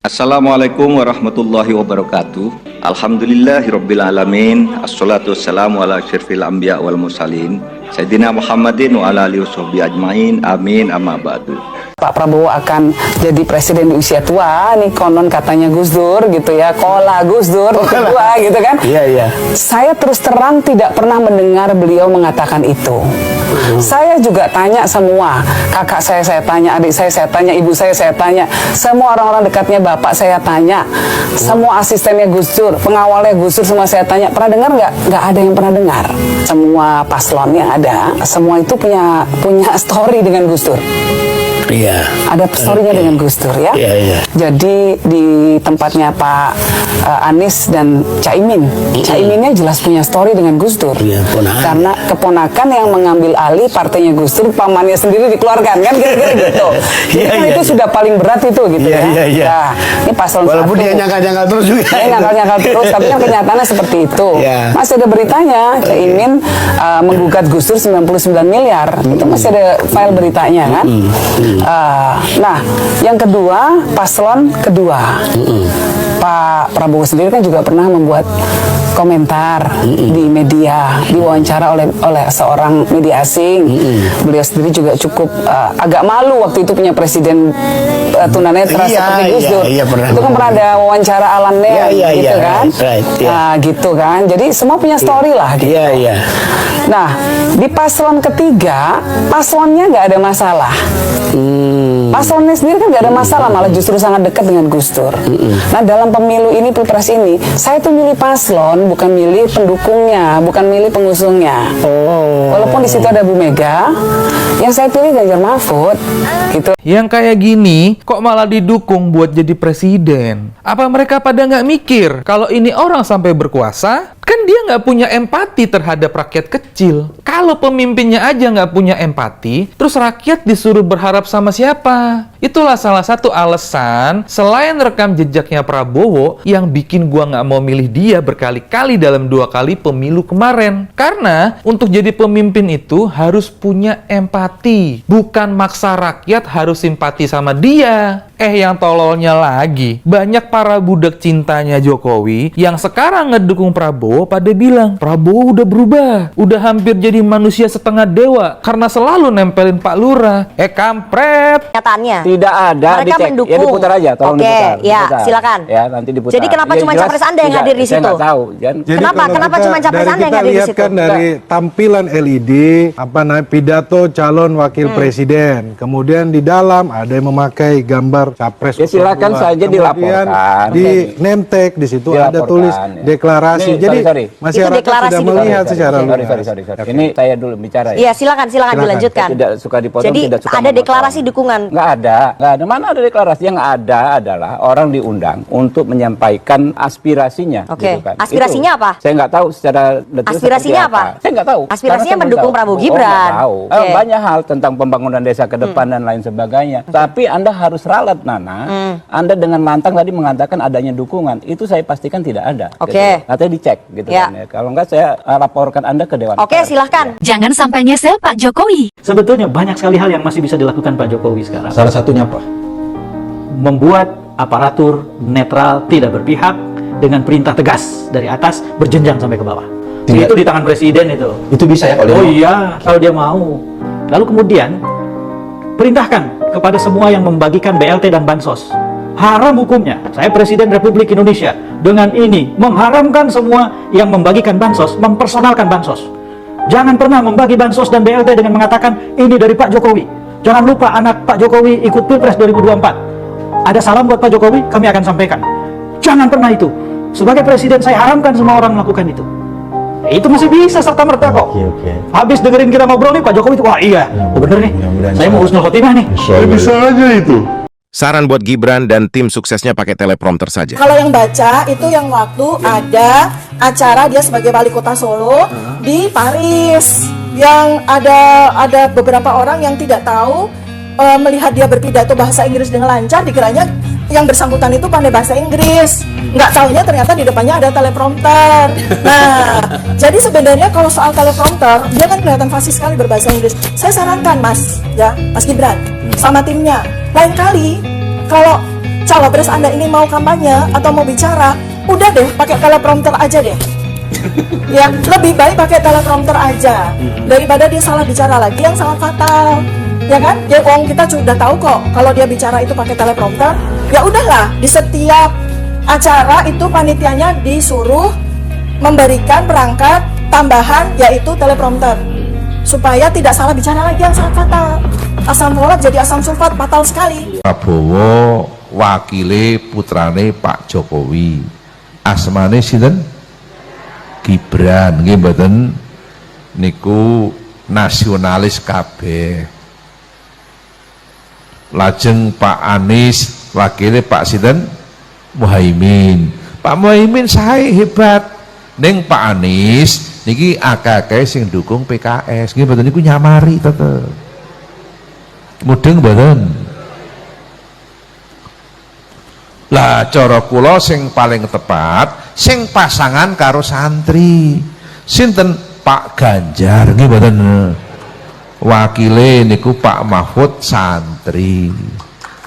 Assalamualaikum warahmatullahi wabarakatuh. Alhamdulillahirabbil alamin. Assalatu wassalamu ala asyrafil anbiya wal mursalin Sayyidina Muhammadin wa ala alihi washabihi ajmain. Amin amma ba'du. Pak Prabowo akan jadi presiden di usia tua, nih konon katanya Gus Dur gitu ya, kola Gus Dur tua gitu kan. Iya. Saya terus terang tidak pernah mendengar beliau mengatakan itu. Saya juga tanya semua, kakak saya tanya, adik saya tanya, ibu saya tanya, semua orang-orang dekatnya bapak saya tanya, semua asistennya Gus Dur, pengawalnya Gus Dur semua saya tanya, pernah dengar nggak? Nggak ada yang pernah dengar. Semua paslon yang ada, semua itu punya story dengan Gus Dur. Iya. Ada story-nya dengan Gus Dur ya. Iya. Jadi di tempatnya Pak Anies dan Caimin, Caiminnya jelas punya story dengan Gus Dur. Iya, keponakan. Karena keponakan yang mengambil alih partainya Gus Dur, pamannya sendiri dikeluarkan kan kira-kira gitu. Jadi kan itu sudah paling berat itu gitu ya. Iya. Nah, ini paslon Walaupun satu. dia nyangkal-nyangkal terus juga. Dia nyangkal-nyangkal terus, tapi kan kenyataannya seperti itu. Iya. Masih ada beritanya, Caimin menggugat Gus Dur 99 miliar. Itu masih ada file beritanya kan. Nah, yang kedua, paslon kedua, Pak Prabowo sendiri kan juga pernah membuat komentar di media, diwawancara oleh seorang media asing. Beliau sendiri juga cukup agak malu waktu itu punya presiden tunanetra seperti Gus Dur. Iya, itu kan pernah ada wawancara Alan Lea gitu kan. Right, gitu kan. Jadi semua punya story lah gitu. Iya. Nah, di paslon ketiga, paslonnya nggak ada masalah. Paslonnya sendiri kan nggak ada masalah, malah justru sangat dekat dengan Gus Dur. Nah, dalam pemilu ini, pilpres ini, saya tuh milih paslon, bukan milih pendukungnya, bukan milih pengusungnya. Walaupun di situ ada Bu Mega, yang saya pilih Ganjar Mahfud, gitu. Yang kayak gini, kok malah didukung buat jadi presiden? Apa mereka pada nggak mikir kalau ini orang sampai berkuasa, kan dia nggak punya empati terhadap rakyat kecil. Kalau pemimpinnya aja nggak punya empati, terus rakyat disuruh berharap sama siapa? Itulah salah satu alasan, selain rekam jejaknya Prabowo, yang bikin gua nggak mau milih dia berkali-kali dalam 2 kali pemilu kemarin. Karena untuk jadi pemimpin itu harus punya empati, bukan maksa rakyat harus simpati sama dia. Yang tololnya lagi, banyak para budak cintanya Jokowi yang sekarang ngedukung Prabowo pada bilang, Prabowo udah berubah, udah hampir jadi manusia setengah dewa karena selalu nempelin Pak Lurah. Kampret. Kenyataannya tidak ada, mereka dicek. mendukung. Ya diputar aja, tolong diputar. Ya, silakan. Ya, nanti diputar. Jadi kenapa Ya, cuma jelas, capres Anda yang tidak, hadir di saya situ? nggak tahu. Jadi Kenapa cuma capres Anda yang hadir di situ? Kita lihat dari tampilan LED, pidato calon wakil presiden. Kemudian di dalam ada yang memakai gambar capres. Ya, silakan saja dilaporkan. Di name tag di situ ada tulis deklarasi. Ini, Jadi sorry. masyarakat sudah melihat secara luas. Sorry. Ini saya dulu bicara ya. Iya, silakan dilanjutkan. Tidak suka dipotong, Jadi tidak suka ada memotong. deklarasi dukungan. Nggak ada. Mana ada deklarasi? Yang ada adalah orang diundang untuk menyampaikan aspirasinya. Oke. Gitu kan. Aspirasinya Itu, apa? Saya nggak tahu secara detail. Aspirasinya seperti apa? Saya nggak tahu. Aspirasinya Karena saya mendukung belum tahu. Prabowo Gibran. Nggak tahu. Oke. Banyak hal tentang pembangunan desa ke depan dan lain sebagainya. Tapi Anda harus ralat, Nana. Anda dengan lantang tadi mengatakan adanya dukungan. Itu saya pastikan tidak ada. Oke. Gitu. Nanti dicek gitu Ya. kan ya. Kalau nggak saya laporkan Anda ke Dewan Oke, Pers. silahkan. Jangan sampai nyesel Pak Jokowi. Sebetulnya banyak sekali hal yang masih bisa dilakukan Pak Jokowi sekarang. Salah satunya apa? Membuat aparatur netral, tidak berpihak, dengan perintah tegas dari atas berjenjang sampai ke bawah. Tidak. Itu di tangan presiden itu. Itu bisa ya kalau dia Oh mau? iya, kalau dia mau. Lalu kemudian perintahkan kepada semua yang membagikan BLT dan bansos. Haram hukumnya. Saya Presiden Republik Indonesia. Dengan ini mengharamkan semua yang membagikan bansos, mempersonalkan bansos. Jangan pernah membagi bansos dan BLT dengan mengatakan ini dari Pak Jokowi. Jangan lupa anak Pak Jokowi ikut Pilpres 2024. Ada salam buat Pak Jokowi, kami akan sampaikan. Jangan pernah itu. Sebagai presiden saya haramkan semua orang melakukan itu. Itu masih bisa serta merta kok. Oke. Habis dengerin kita ngobrol nih Pak Jokowi itu, wah iya, bener nih. Mudah-mudahan Saya mau husnul khotimah nih. Bisa aja itu. Saran buat Gibran dan tim suksesnya pakai teleprompter saja. Kalau yang baca itu yang waktu ada acara dia sebagai wali kota Solo di Paris, yang ada beberapa orang yang tidak tahu, melihat dia berpidato bahasa Inggris dengan lancar, dikiranya yang bersangkutan itu pandai bahasa Inggris. Nggak tahunya ternyata di depannya ada teleprompter. Nah, jadi sebenarnya kalau soal teleprompter, dia kan kelihatan fasih sekali berbahasa Inggris. Saya sarankan Mas Gibran sama timnya, lain kali kalau cawapres Anda ini mau kampanye atau mau bicara, udah deh pakai teleprompter aja deh. Ya, lebih baik pakai teleprompter aja daripada dia salah bicara lagi yang sangat fatal. Ya kan? Ya kita sudah tahu kok kalau dia bicara itu pakai teleprompter, ya udahlah, di setiap acara itu panitianya disuruh memberikan perangkat tambahan yaitu teleprompter supaya tidak salah bicara lagi yang sangat fatal. Asam folat jadi asam sulfat, fatal sekali. Prabowo wakile putrane Pak Jokowi, asmane sinten? Gibran. Nggih mboten niku nasionalis kabeh. Lajeng Pak Anies wakile Pak sinten? Muhaimin. Pak Muhaimin sae hebat. Ning Pak Anies niki akeh-akeh sing dukung PKS. Nggih mboten niku nyamari tetep. Mudeng mboten. Lah cara kula sing paling tepat sing pasangan karo santri. Sinten? Pak Ganjar nggih mboten. Wakile niku Pak Mahfud santri.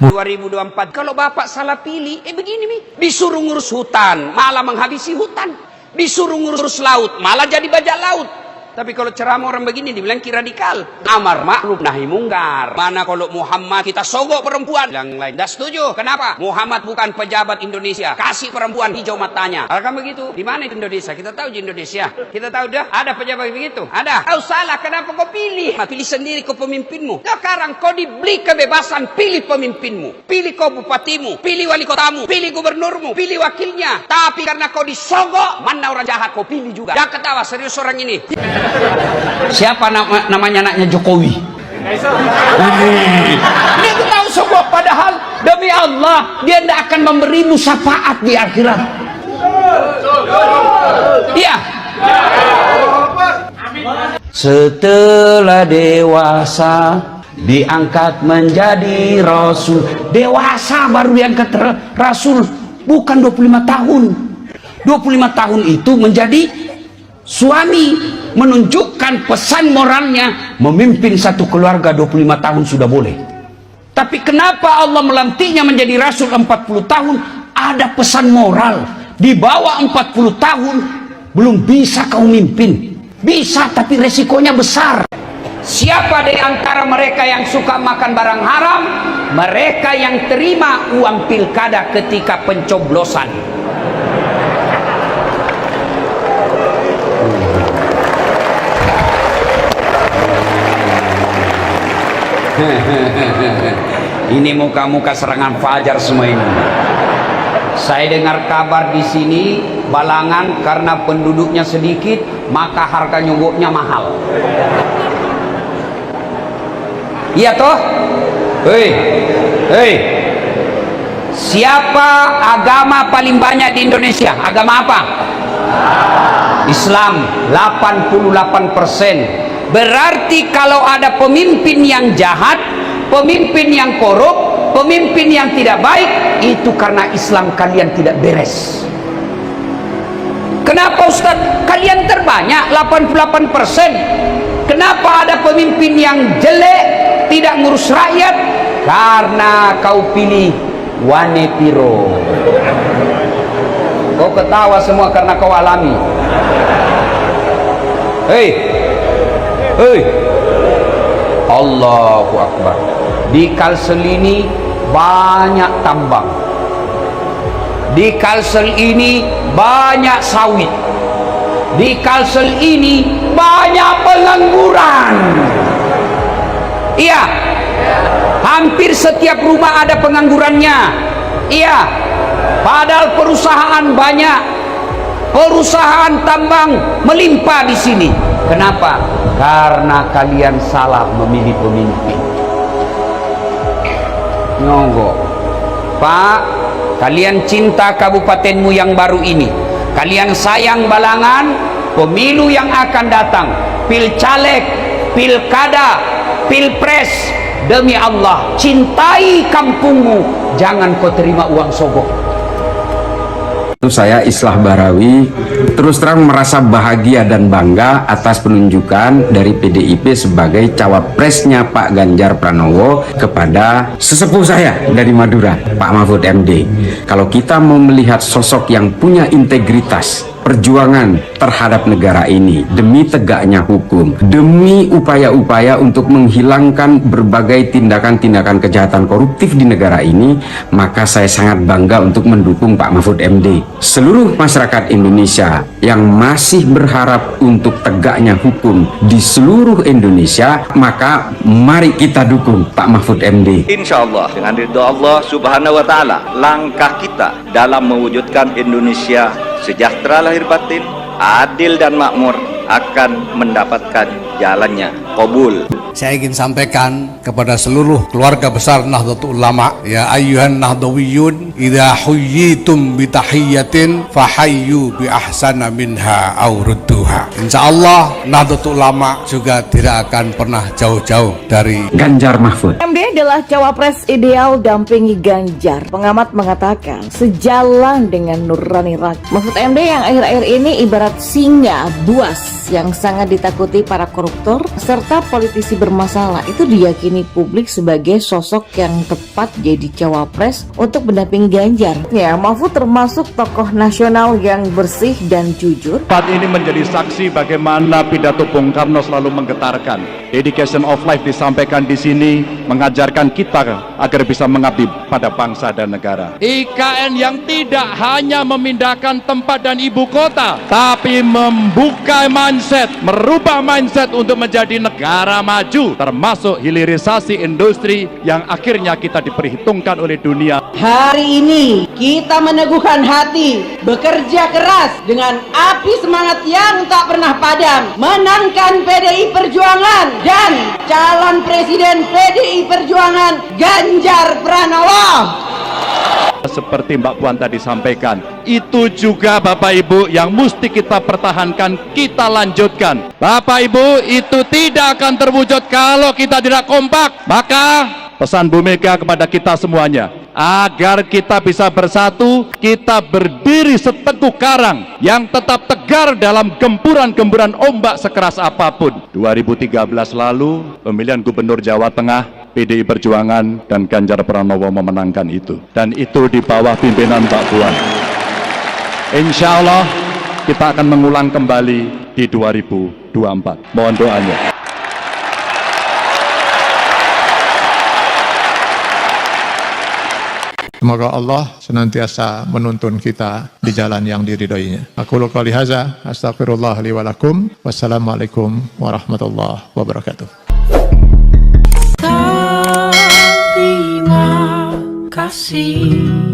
2024 kalau Bapak salah pilih, begini nih, disuruh ngurus hutan, malah menghabisi hutan. Disuruh ngurus laut, malah jadi bajak laut. Tapi kalau ceramah orang begini dibilang radikal. Amar ma'ruf nahi mungkar. Mana kalau Muhammad kita sogok perempuan, yang lain dah setuju. Kenapa? Muhammad bukan pejabat Indonesia. Kasih perempuan hijau matanya. Kalau begitu, di mana itu Indonesia? Kita tahu di Indonesia. Kita tahu dah ada pejabat begitu. Ada. Kau salah, kenapa kau pilih? Pilih sendiri kau pemimpinmu. Sekarang kau diberi kebebasan, pilih pemimpinmu. Pilih kau bupatimu, pilih wali kotamu, pilih gubernurmu, pilih wakilnya. Tapi karena kau disogok, mana orang jahat kau pilih juga. Jangan ketawa, serius orang ini. Siapa namanya anaknya Jokowi? Dia tuh tahu semua, padahal demi Allah dia tidak akan memberimu syafaat di akhirat. Iya. Setelah dewasa diangkat menjadi rasul. Dewasa baru diangkat rasul, bukan 25 tahun. 25 tahun itu menjadi suami, menunjukkan pesan moralnya. Memimpin satu keluarga 25 tahun sudah boleh. Tapi kenapa Allah melantiknya menjadi rasul 40 tahun? Ada pesan moral. Di bawah 40 tahun belum bisa kau mimpin. Bisa, tapi resikonya besar. Siapa di antara mereka yang suka makan barang haram? Mereka yang terima uang pilkada ketika pencoblosan. Ini muka-muka serangan fajar semua ini. Saya dengar kabar di sini Balangan karena penduduknya sedikit, maka harga nyogoknya mahal. Iya toh? Hei. Siapa agama paling banyak di Indonesia? Agama apa? Islam, 88%. Berarti kalau ada pemimpin yang jahat, pemimpin yang korup, pemimpin yang tidak baik, itu karena Islam kalian tidak beres. Kenapa Ustaz? Kalian terbanyak 88%. Kenapa ada pemimpin yang jelek, tidak ngurus rakyat? Karena kau pilih Wane Piro. Kau ketawa semua karena kau alami. Hei, Allahu Akbar. Di Kalsel ini banyak tambang. Di Kalsel ini banyak sawit. Di Kalsel ini banyak pengangguran. Iya, hampir setiap rumah ada penganggurannya. Iya, padahal perusahaan banyak, perusahaan tambang melimpah di sini. Kenapa? Karena kalian salah memilih pemimpin. Nyonggo, Pak, kalian cinta kabupatenmu yang baru ini. Kalian sayang Balangan, pemilu yang akan datang, pilcaleg, pilkada, pilpres. Demi Allah, cintai kampungmu, jangan kau terima uang sogok. Saya Islah Barawi terus terang merasa bahagia dan bangga atas penunjukan dari PDIP sebagai cawapresnya Pak Ganjar Pranowo kepada sesepuh saya dari Madura, Pak Mahfud MD. Kalau kita mau melihat sosok yang punya integritas, perjuangan terhadap negara ini demi tegaknya hukum, demi upaya-upaya untuk menghilangkan berbagai tindakan-tindakan kejahatan koruptif di negara ini, maka saya sangat bangga untuk mendukung Pak Mahfud MD. Seluruh masyarakat Indonesia yang masih berharap untuk tegaknya hukum di seluruh Indonesia, maka mari kita dukung Pak Mahfud MD. Insya Allah dengan ridho Allah Subhanahu wa Ta'ala, langkah kita dalam mewujudkan Indonesia sejahtera lahir batin, adil dan makmur akan mendapatkan jalannya. Qabul. Saya ingin sampaikan kepada seluruh keluarga besar Nahdlatul Ulama, ya ayyuhan nahdawiyun, idza huyyitum bi tahiyyatin fahayyu bi ahsana minha aw rudduha. Insyaallah Nahdlatul Ulama juga tidak akan pernah jauh-jauh dari Ganjar Mahfud. MD adalah cawapres ideal dampingi Ganjar. Pengamat mengatakan sejalan dengan nurani rakyat. Mahfud MD yang akhir-akhir ini ibarat singa buas yang sangat ditakuti para koruptor serta politisi bermasalah, itu diyakini publik sebagai sosok yang tepat jadi cawapres untuk mendampingi Ganjar. Ya, Mahfud termasuk tokoh nasional yang bersih dan jujur. Saat ini menjadi saksi bagaimana pidato Bung Karno selalu menggetarkan. Dedication of life disampaikan di sini mengajarkan kita agar bisa mengabdi pada bangsa dan negara. IKN yang tidak hanya memindahkan tempat dan ibu kota, tapi membuka mindset, merubah mindset untuk menjadi negara maju, termasuk hilirisasi industri yang akhirnya kita diperhitungkan oleh dunia. Hari ini kita meneguhkan hati, bekerja keras dengan api semangat yang tak pernah padam, menangkan PDI Perjuangan dan calon presiden PDI Perjuangan Ganjar Pranowo. Seperti Mbak Puan tadi sampaikan, itu juga Bapak Ibu yang mesti kita pertahankan, kita lanjutkan. Bapak Ibu, itu tidak akan terwujud kalau kita tidak kompak. Maka pesan Bu Mega kepada kita semuanya, agar kita bisa bersatu, kita berdiri seteguh karang yang tetap tegar dalam gempuran-gempuran ombak sekeras apapun. 2013 lalu, pemilihan Gubernur Jawa Tengah, PDI Perjuangan dan Ganjar Pranowo memenangkan itu. Dan itu di bawah pimpinan Mbak Puan. Insya Allah kita akan mengulang kembali di 2024. Mohon doanya. Semoga Allah senantiasa menuntun kita di jalan yang diridhoinya. Aku qouli hadza, astaghfirullah li wa lakum. Wassalamualaikum warahmatullahi wabarakatuh. Terima kasih.